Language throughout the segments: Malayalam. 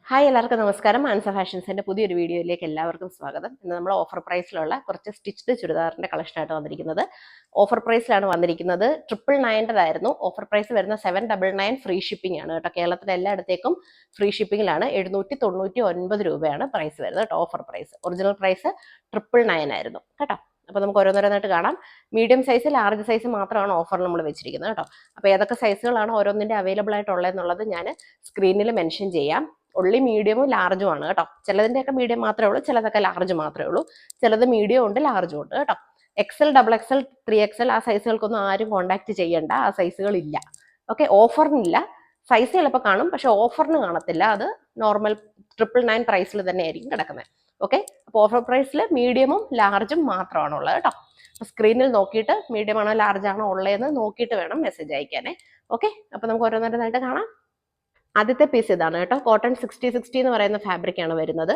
ഹായ് എല്ലാവർക്കും നമസ്കാരം. ആൻസ ഫാഷൻസിന്റെ പുതിയൊരു വീഡിയോയിലേക്ക് എല്ലാവർക്കും സ്വാഗതം. ഇന്ന് നമ്മൾ ഓഫർ പ്രൈസിലുള്ള കുറച്ച് സ്റ്റിച്ച്ഡ് ചുരിദാറിന്റെ കളക്ഷനായിട്ട് വന്നിരിക്കുന്നത്. ഓഫർ പ്രൈസിലാണ് വന്നിരിക്കുന്നത്. 999 ആയിരുന്നു. ഓഫർ പ്രൈസ് വരുന്ന 799 ഫ്രീ ഷിപ്പിംഗ് ആണ് കേട്ടോ. കേരളത്തിലെ എല്ലായിടത്തേക്കും ഫ്രീ ഷിപ്പിംഗിലാണ്. 799 രൂപയാണ് പ്രൈസ് വരുന്നത് കേട്ടോ. ഓഫർ പ്രൈസ്, ഒറിജിനൽ പ്രൈസ് 999 ആയിരുന്നു കേട്ടോ. അപ്പോൾ നമുക്ക് ഓരോന്നോരോന്നായിട്ട് കാണാം. മീഡിയം സൈസ്, ലാർജ് സൈസ് മാത്രമാണ് ഓഫർ നമ്മൾ വെച്ചിരിക്കുന്നത് കേട്ടോ. അപ്പോൾ ഏതൊക്കെ സൈസുകളാണ് ഓരോന്നിന്റെ അവൈലബിൾ ആയിട്ടുള്ളതെന്നുള്ളത് ഞാൻ സ്ക്രീനിൽ മെൻഷൻ ചെയ്യാം. ഉള്ളി മീഡിയമും ലാർജും ആണ് കേട്ടോ. ചിലതിൻ്റെയൊക്കെ മീഡിയം മാത്രമേ ഉള്ളൂ, ചിലതൊക്കെ ലാർജ് മാത്രമേ ഉള്ളൂ. ചിലത് മീഡിയം ഉണ്ട്, ലാർജും ഉണ്ട് കേട്ടോ. XL, XXL, 3XL ആ സൈസുകൾക്കൊന്നും ആരും കോൺടാക്ട് ചെയ്യണ്ട, ആ സൈസുകൾ ഇല്ല. ഓക്കെ, ഓഫറിനില്ല. സൈസ് ചിലപ്പോൾ കാണും, പക്ഷെ ഓഫറിന് കാണത്തില്ല. അത് നോർമൽ 999 പ്രൈസിൽ തന്നെ ആയിരിക്കും കിടക്കുന്നത്. ഓക്കെ, അപ്പോൾ ഓഫർ പ്രൈസിൽ മീഡിയമും ലാർജും മാത്രമാണ് ഉള്ളത് കേട്ടോ. സ്ക്രീനിൽ നോക്കിയിട്ട് മീഡിയം ആണോ ലാർജ് ആണോ ഉള്ളതെന്ന് നോക്കിയിട്ട് വേണം മെസ്സേജ് അയക്കാനേ. ഓക്കെ, അപ്പോൾ നമുക്ക് ഓരോന്നോരോന്നായിട്ട് കാണാം. ആദ്യത്തെ പീസ് ഇതാണ് കേട്ടോ. കോട്ടൺ 60 എന്ന് പറയുന്ന ഫാബ്രിക് ആണ് വരുന്നത്.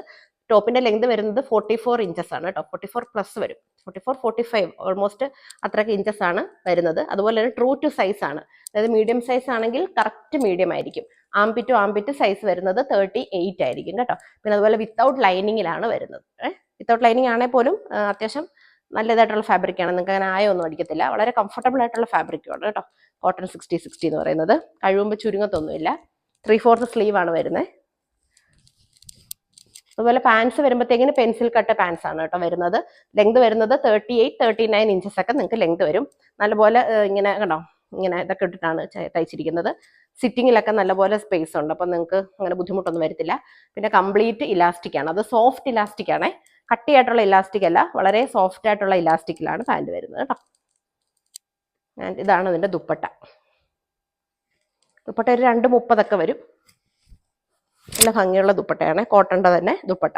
ടോപ്പിന്റെ ലെങ്ത് വരുന്നത് 44 ഇഞ്ചസ് ആണ് കേട്ടോ. 44 പ്ലസ് വരും. 45 ഓൾമോസ്റ്റ് അത്രയ്ക്ക് ഇഞ്ചസ് ആണ് വരുന്നത്. അതുപോലെ തന്നെ ട്രൂ ടു സൈസ് ആണ്. അതായത് മീഡിയം സൈസ് ആണെങ്കിൽ കറക്റ്റ് മീഡിയം ആയിരിക്കും. ആംപിറ്റ് ടു ആംപിറ്റ് സൈസ് വരുന്നത് 38 ആയിരിക്കും കേട്ടോ. പിന്നെ അതുപോലെ വിത്തൗട്ട് ലൈനിങ്ങിലാണ് വരുന്നത്. വിത്തൗട്ട് ലൈനിങ് ആണെങ്കിൽ പോലും അത്യാവശ്യം നല്ലതായിട്ടുള്ള ഫാബ്രിക് ആണ്. നിങ്ങൾക്ക് അങ്ങനെ ആയൊന്നും അടിക്കത്തില്ല. വളരെ കംഫർട്ടബിൾ ആയിട്ടുള്ള ഫാബ്രിക്കാണ് കേട്ടോ. കോട്ടൺ 60 എന്ന് പറയുന്നത് കഴിയുമ്പോൾ ചുരുങ്ങത്തൊന്നുമില്ല. 3/4 സ്ലീവ് ആണ് വരുന്നത്. അതുപോലെ പാൻസ് വരുമ്പോഴത്തേക്കിന് പെൻസിൽ കട്ട് പാൻസ് ആണ് കേട്ടോ വരുന്നത്. ലെങ്ത് വരുന്നത് 38-39 ഇഞ്ചസ് ഒക്കെ നിങ്ങൾക്ക് ലെങ്ത് വരും. നല്ലപോലെ ഇങ്ങനെ കണ്ടോ, ഇങ്ങനെ ഇതൊക്കെ ഇട്ടിട്ടാണ് തയ്ച്ചിരിക്കുന്നത്. സിറ്റിങ്ങിലൊക്കെ നല്ലപോലെ സ്പേസ് ഉണ്ട്, അപ്പം നിങ്ങൾക്ക് അങ്ങനെ ബുദ്ധിമുട്ടൊന്നും വരത്തില്ല. പിന്നെ കംപ്ലീറ്റ് ഇലാസ്റ്റിക് ആണ്. അത് സോഫ്റ്റ് ഇലാസ്റ്റിക് ആണേ, കട്ടിയായിട്ടുള്ള ഇലാസ്റ്റിക് അല്ല, വളരെ സോഫ്റ്റ് ആയിട്ടുള്ള ഇലാസ്റ്റിക്കിലാണ് പാൻറ് വരുന്നത് കേട്ടോ. ഇതാണ് ഇതിന്റെ ദുപ്പട്ട. ദുപ്പട്ട ഒരു 230 വരും. നല്ല ഭംഗിയുള്ള ദുപ്പട്ടയാണ്. കോട്ടൻ്റെ തന്നെ ദുപ്പട്ട.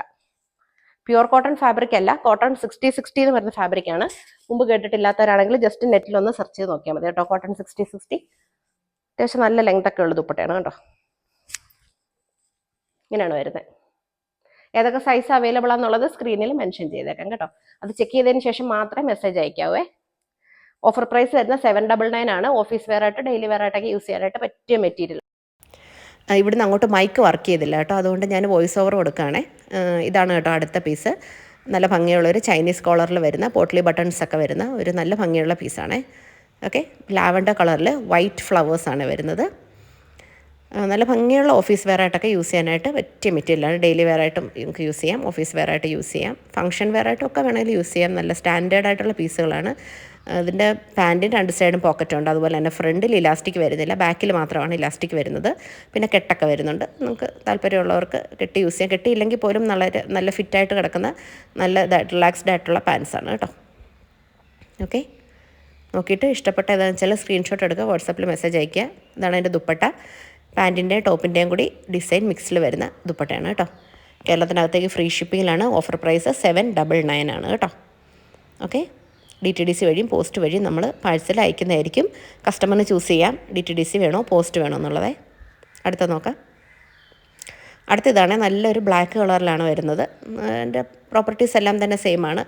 പ്യുവർ കോട്ടൺ ഫാബ്രിക് അല്ല, കോട്ടൺ 60 എന്ന് പറയുന്ന ഫാബ്രിക് ആണ്. മുമ്പ് കേട്ടിട്ടില്ലാത്തവരാണെങ്കിൽ ജസ്റ്റ് നെറ്റിലൊന്ന് സെർച്ച് ചെയ്ത് നോക്കിയാൽ മതി കേട്ടോ. കോട്ടൺ 60 അത്യാവശ്യം നല്ല ലെങ്ത് ഒക്കെ ഉള്ള ദുപ്പട്ടയാണ് കേട്ടോ. ഇങ്ങനെയാണ് വരുന്നത്. ഏതൊക്കെ സൈസ് അവൈലബിൾ ആണെന്നുള്ളത് സ്ക്രീനിൽ മെൻഷൻ ചെയ്തേക്കാം കേട്ടോ. അത് ചെക്ക് ചെയ്തതിന് ശേഷം മാത്രമേ മെസ്സേജ് അയക്കാവേ. ഓഫർ പ്രൈസ് വരുന്ന 799 ആണ്. ഓഫീസ് വെയർ ആയിട്ട് ഡെയിലി വെയർ ആയിട്ടൊക്കെ യൂസ് ചെയ്യാനായിട്ട് പറ്റിയ മെറ്റീരിയൽ. ഇവിടുന്ന് അങ്ങോട്ട് മൈക്ക് വർക്ക് ചെയ്തില്ല കേട്ടോ, അതുകൊണ്ട് ഞാൻ വോയിസ് ഓവർ കൊടുക്കുകയാണേ. ഇതാണ് കേട്ടോ അടുത്ത പീസ്. നല്ല ഭംഗിയുള്ളൊരു ചൈനീസ് കോളറിൽ വരുന്ന പോട്ട്ലി ബട്ടൺസ് ഒക്കെ വരുന്ന ഒരു നല്ല ഭംഗിയുള്ള പീസാണേ. ഓക്കെ, ലാവൻഡർ കളറിൽ വൈറ്റ് ഫ്ലവേഴ്സാണ് വരുന്നത്. നല്ല ഭംഗിയുള്ള ഓഫീസ് വെയർ ആയിട്ടൊക്കെ യൂസ് ചെയ്യാനായിട്ട് പറ്റിയ മെറ്റീരിയലാണ്. ഡെയിലി വെയർ ആയിട്ടും നിങ്ങൾക്ക് യൂസ് ചെയ്യാം, ഓഫീസ് വെയർ ആയിട്ട് യൂസ് ചെയ്യാം, ഫംഗ്ഷൻ വെയർ ആയിട്ടും ഒക്കെ വേണമെങ്കിൽ യൂസ് ചെയ്യാം. നല്ല സ്റ്റാൻഡേർഡ് ആയിട്ടുള്ള പീസുകളാണ്. ഇതിൻ്റെ പാൻറ്റിന് 2 സൈഡും പോക്കറ്റ് ഉണ്ട്. അതുപോലെ തന്നെ ഫ്രണ്ടിൽ ഇലാസ്റ്റിക് വരുന്നില്ല, ബാക്കിൽ മാത്രമാണ് ഇലാസ്റ്റിക് വരുന്നത്. പിന്നെ കെട്ടൊക്കെ വരുന്നുണ്ട്. നിങ്ങൾക്ക് താല്പര്യമുള്ളവർക്ക് കെട്ടി യൂസ് ചെയ്യാം. കെട്ടിയില്ലെങ്കിൽ പോലും നല്ല ഫിറ്റായിട്ട് കിടക്കുന്ന നല്ല റിലാക്സ്ഡ് ആയിട്ടുള്ള പാൻസാണ് കേട്ടോ. ഓക്കെ, നോക്കിയിട്ട് ഇഷ്ടപ്പെട്ട ഏതാണെന്ന് വെച്ചാൽ സ്ക്രീൻഷോട്ട് എടുക്കുക, വാട്സാപ്പിൽ മെസ്സേജ് അയയ്ക്കുക. ഇതാണ് അതിൻ്റെ ദുപ്പട്ട. പാൻറ്റിൻ്റെയും ടോപ്പിൻ്റെയും കൂടി ഡിസൈൻ മിക്സിൽ വരുന്ന ദുപ്പട്ടയാണ് കേട്ടോ. കേരളത്തിനകത്തേക്ക് ഫ്രീ ഷിപ്പിങ്ങിലാണ്. ഓഫർ പ്രൈസ് 799 ആണ് കേട്ടോ. ഓക്കെ, DTDC വഴിയും പോസ്റ്റ് വഴിയും നമ്മൾ പാഴ്സൽ അയക്കുന്നതായിരിക്കും. കസ്റ്റമറിന് ചൂസ് ചെയ്യാം DTDC വേണോ പോസ്റ്റ് വേണോ എന്നുള്ളത്. അടുത്ത നോക്കാം. അടുത്തതാണ് നല്ലൊരു ബ്ലാക്ക് കളറിലാണ് വരുന്നത്. അതിൻ്റെ പ്രോപ്പർട്ടീസ് എല്ലാം തന്നെ സെയിം ആണ്.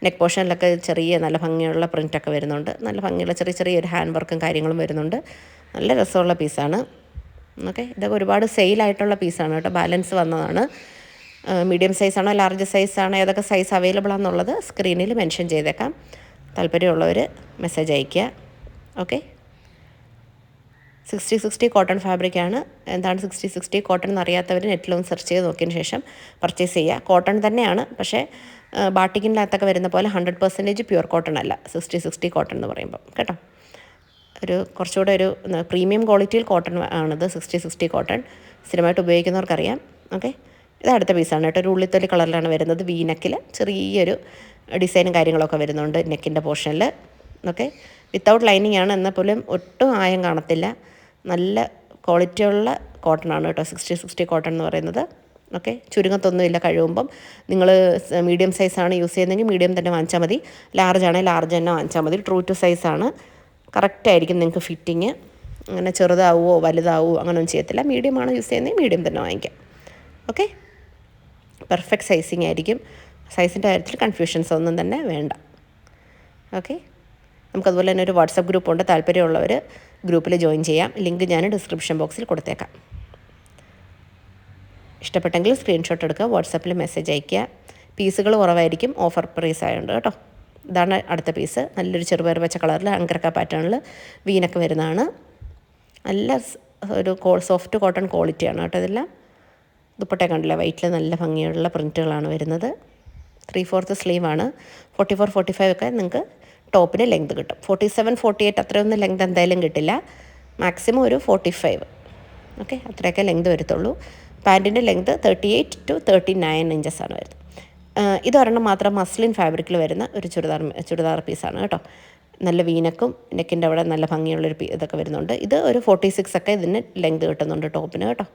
നെക്ക് പോർഷനിലൊക്കെ ചെറിയ നല്ല ഭംഗിയുള്ള പ്രിൻ്റൊക്കെ വരുന്നുണ്ട്. നല്ല ഭംഗിയുള്ള ചെറിയൊരു ഹാൻഡ് വർക്കും കാര്യങ്ങളും വരുന്നുണ്ട്. നല്ല രസമുള്ള പീസാണ്. ഓക്കെ, ഇതൊക്കെ ഒരുപാട് സെയിലായിട്ടുള്ള പീസാണ് കേട്ടോ. ബാലൻസ് വന്നതാണ്. മീഡിയം സൈസാണോ ലാർജ് സൈസാണോ ഏതൊക്കെ സൈസ് അവൈലബിൾ ആണെന്നുള്ളത് സ്ക്രീനിൽ മെൻഷൻ ചെയ്തേക്കാം. താല്പര്യമുള്ളവർ മെസ്സേജ് അയയ്ക്കുക. ഓക്കെ, 60 കോട്ടൺ ഫാബ്രിക്കാണ്. എന്താണ് 60 കോട്ടൺ എന്നറിയാത്തവർ നെറ്റിലൊന്ന് സെർച്ച് ചെയ്ത് നോക്കിയതിന് ശേഷം പർച്ചേസ് ചെയ്യുക. കോട്ടൺ തന്നെയാണ്, പക്ഷേ ബാട്ടിക്കിനകത്തൊക്കെ വരുന്ന പോലെ 100% പ്യുവർ കോട്ടൺ അല്ല 60 കോട്ടൺ എന്ന് പറയുമ്പോൾ കേട്ടോ. കുറച്ചുകൂടെ ഒരു പ്രീമിയം ക്വാളിറ്റിയിൽ കോട്ടൺ ആണിത്. 60 കോട്ടൺ സ്ഥിരമായിട്ട് ഉപയോഗിക്കുന്നവർക്കറിയാം. ഓക്കെ, ഇത് അടുത്ത പീസാണ് കേട്ടോ. ഒരു ഉള്ളിത്തൊലി കളറിലാണ് വരുന്നത്. വീനെക്കിൽ ചെറിയൊരു ഡിസൈനും കാര്യങ്ങളൊക്കെ വരുന്നുണ്ട് നെക്കിൻ്റെ പോർഷനിൽ. ഓക്കെ, വിത്തൗട്ട് ലൈനിങ് ആണ്, എന്നാൽ പോലും ഒട്ടും ആയം കാണത്തില്ല. നല്ല ക്വാളിറ്റിയുള്ള കോട്ടൺ ആണ് കേട്ടോ 60 കോട്ടൺ എന്ന് പറയുന്നത്. ഓക്കെ, ചുരുങ്ങത്തൊന്നുമില്ല. കഴിയുമ്പം നിങ്ങൾ മീഡിയം സൈസാണ് യൂസ് ചെയ്യുന്നതെങ്കിൽ മീഡിയം തന്നെ വാങ്ങിച്ചാൽ മതി. ലാർജ് ആണെങ്കിൽ ലാർജ് തന്നെ വാങ്ങിച്ചാൽ മതി. ട്രൂ ടു സൈസാണ്, കറക്റ്റായിരിക്കും നിങ്ങൾക്ക് ഫിറ്റിങ്. അങ്ങനെ ചെറുതാവുമോ വലുതാവുമോ അങ്ങനെയൊന്നും ചെയ്യത്തില്ല. മീഡിയമാണ് യൂസ് ചെയ്യുന്നത്, മീഡിയം തന്നെ വാങ്ങിക്കാം. ഓക്കെ, പെർഫെക്റ്റ് സൈസിങ് ആയിരിക്കും. സൈസിൻ്റെ കാര്യത്തിൽ കൺഫ്യൂഷൻസ് ഒന്നും തന്നെ വേണ്ട. ഓക്കെ, നമുക്കതുപോലെ തന്നെ ഒരു വാട്സപ്പ് ഗ്രൂപ്പുണ്ട്. താല്പര്യമുള്ളവർ ഗ്രൂപ്പിൽ ജോയിൻ ചെയ്യാം. ലിങ്ക് ഞാൻ ഡിസ്ക്രിപ്ഷൻ ബോക്സിൽ കൊടുത്തേക്കാം. ഇഷ്ടപ്പെട്ടെങ്കിൽ സ്ക്രീൻഷോട്ട് എടുക്കുക, വാട്സാപ്പിൽ മെസ്സേജ് അയയ്ക്കുക. പീസുകൾ കുറവായിരിക്കും, ഓഫർ പ്രൈസ് ആയതുകൊണ്ട് കേട്ടോ. ഇതാണ് അടുത്ത പീസ്. നല്ലൊരു ചെറുപയർ പച്ച കളറിൽ അങ്കർക്ക പാറ്റേണിൽ വീനൊക്കെ വരുന്നതാണ്. നല്ല ഒരു സോഫ്റ്റ് കോട്ടൺ ക്വാളിറ്റിയാണ് കേട്ടോ ഇതെല്ലാം. ദുപ്പട്ട കണ്ടില്ല, വൈറ്റിൽ നല്ല ഭംഗിയുള്ള പ്രിൻറ്റുകളാണ് വരുന്നത്. 3/4 സ്ലീവാണ്. 44, 45 ഒക്കെ നിങ്ങൾക്ക് ടോപ്പിന് ലെങ്ത് കിട്ടും. 47, 48 അത്രയൊന്നും ലെങ്ത് എന്തായാലും കിട്ടില്ല. മാക്സിമം ഒരു 45, ഓക്കെ, അത്രയൊക്കെ ലെങ്ത് വരത്തുള്ളൂ. പാൻറ്റിൻ്റെ ലെങ്ത് 38 to 39 ഇഞ്ചസാണ് വരുന്നത്. ഇതൊരെണ്ണം മാത്രം മസ്ലിൻ ഫാബ്രിക്കിൽ വരുന്ന ഒരു ചുരിദാർ പീസാണ് കേട്ടോ. നല്ല വീനക്കും നെക്കിൻ്റെ അവിടെ നല്ല ഭംഗിയുള്ളൊരു ഇതൊക്കെ വരുന്നുണ്ട്. ഇത് ഒരു 46 ഒക്കെ ഇതിന് ലെങ്ത് കിട്ടുന്നുണ്ട് ടോപ്പിന് കേട്ടോ.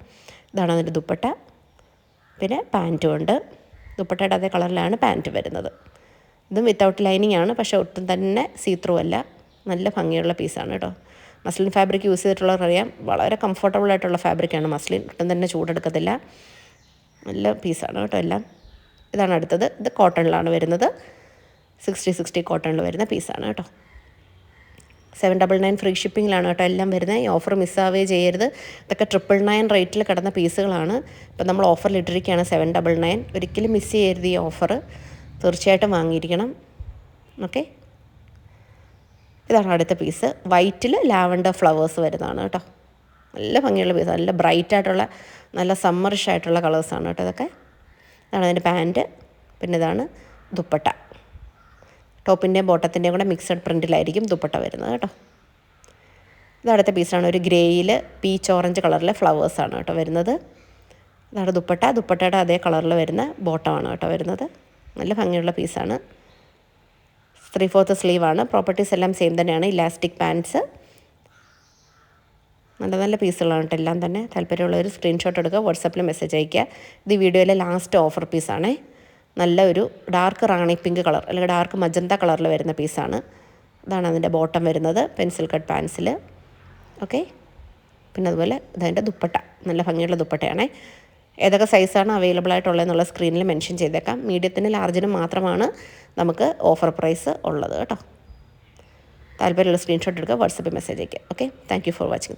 ഇതാണ് അതിൻ്റെ ദുപ്പട്ട. പിന്നെ പാൻറ്റും ഉണ്ട്. ദുപ്പട്ടയുടെ അതേ കളറിലാണ് പാൻറ്റ് വരുന്നത്. ഇതും വിത്തൗട്ട് ലൈനിങ് ആണ്, പക്ഷേ ഒട്ടും തന്നെ സീത്രൂ അല്ല. നല്ല ഭംഗിയുള്ള പീസാണ് കേട്ടോ. മസ്ലിൻ ഫാബ്രിക് യൂസ് ചെയ്തിട്ടുള്ളവരറിയാം, വളരെ കംഫർട്ടബിൾ ആയിട്ടുള്ള ഫാബ്രിക്കാണ് മസ്ലിൻ. ഒട്ടും തന്നെ ചൂടെടുക്കത്തില്ല. നല്ല പീസാണ് കേട്ടോ എല്ലാം. ഇതാണ് അടുത്തത്. ഇത് കോട്ടണിലാണ് വരുന്നത്. 60 കോട്ടണിൽ വരുന്ന പീസാണ് കേട്ടോ. 799 ഫ്രീ ഷിപ്പിങ്ങിലാണ് കേട്ടോ എല്ലാം വരുന്നത്. ഈ ഓഫർ മിസ്സാവുകയേ ചെയ്യരുത്. ഇതൊക്കെ 999 റേറ്റിൽ കിടന്ന പീസുകളാണ്. ഇപ്പം നമ്മൾ ഓഫറിൽ ഇട്ടിരിക്കുകയാണ് 799. ഒരിക്കലും മിസ് ചെയ്യരുത് ഈ ഓഫർ. തീർച്ചയായിട്ടും വാങ്ങിയിരിക്കണം. ഓക്കെ, ഇതാണ് അടുത്ത പീസ്. വൈറ്റിൽ ലാവൻഡർ ഫ്ലവേഴ്സ് വരുന്നതാണ് കേട്ടോ. നല്ല ഭംഗിയുള്ള പീസ്, നല്ല ബ്രൈറ്റ് ആയിട്ടുള്ള നല്ല സമ്മറിഷ് ആയിട്ടുള്ള കളേഴ്സാണ് കേട്ടോ ഇതൊക്കെ. ഇതാണ് അതിൻ്റെ പാൻറ്റ്. പിന്നെ ഇതാണ് ദുപ്പട്ട. ടോപ്പിൻ്റെയും ബോട്ടത്തിൻ്റെയും കൂടെ മിക്സഡ് പ്രിൻറ്റിലായിരിക്കും ദുപ്പട്ട വരുന്നത് കേട്ടോ. ഇത് അടുത്ത പീസാണ്. ഒരു ഗ്രേയിൽ പീച്ച് ഓറഞ്ച് കളറിലെ ഫ്ലവേഴ്സാണ് കേട്ടോ വരുന്നത്. ഇതാണ് ദുപ്പട്ട. ദുപ്പട്ടയുടെ അതേ കളറിൽ വരുന്ന ബോട്ടമാണ് കേട്ടോ വരുന്നത്. നല്ല ഭംഗിയുള്ള പീസാണ്. 3/4 സ്ലീവാണ്. പ്രോപ്പർട്ടീസ് എല്ലാം സെയിം തന്നെയാണ്. Elastic pants. നല്ല നല്ല പീസുകളാണ് കേട്ടോ എല്ലാം തന്നെ. താല്പര്യമുള്ളവർ സ്ക്രീൻഷോട്ട് എടുക്കുക, വാട്സാപ്പിൽ മെസ്സേജ് അയയ്ക്കുക. ഇത് വീഡിയോയിലെ ലാസ്റ്റ് ഓഫർ പീസാണേ. നല്ല ഒരു ഡാർക്ക് റാണി പിങ്ക് കളർ അല്ലെങ്കിൽ ഡാർക്ക് മജന്ത കളറിൽ വരുന്ന പീസാണ്. ഇതാണ് അതിൻ്റെ ബോട്ടം വരുന്നത്, പെൻസിൽ കട്ട് പാൻസിൽ. ഓക്കെ, പിന്നെ അതുപോലെ ഇതതിൻ്റെ ദുപ്പട്ട. നല്ല ഭംഗിയുള്ള ദുപ്പട്ടയാണേ. ഏതൊക്കെ സൈസാണ് അവൈലബിൾ ആയിട്ടുള്ളതെന്നുള്ള സ്ക്രീനിൽ മെൻഷൻ ചെയ്തേക്കാം. മീഡിയത്തിനും ലാർജിനും മാത്രമാണ് നമുക്ക് ഓഫർ പ്രൈസ് ഉള്ളത് കേട്ടോ. താല്പര്യമുള്ള സ്ക്രീൻഷോട്ട് എടുക്കുക, വാട്സാപ്പിൽ മെസ്സേജ് അയയ്ക്കുക. Okay, thank you for watching.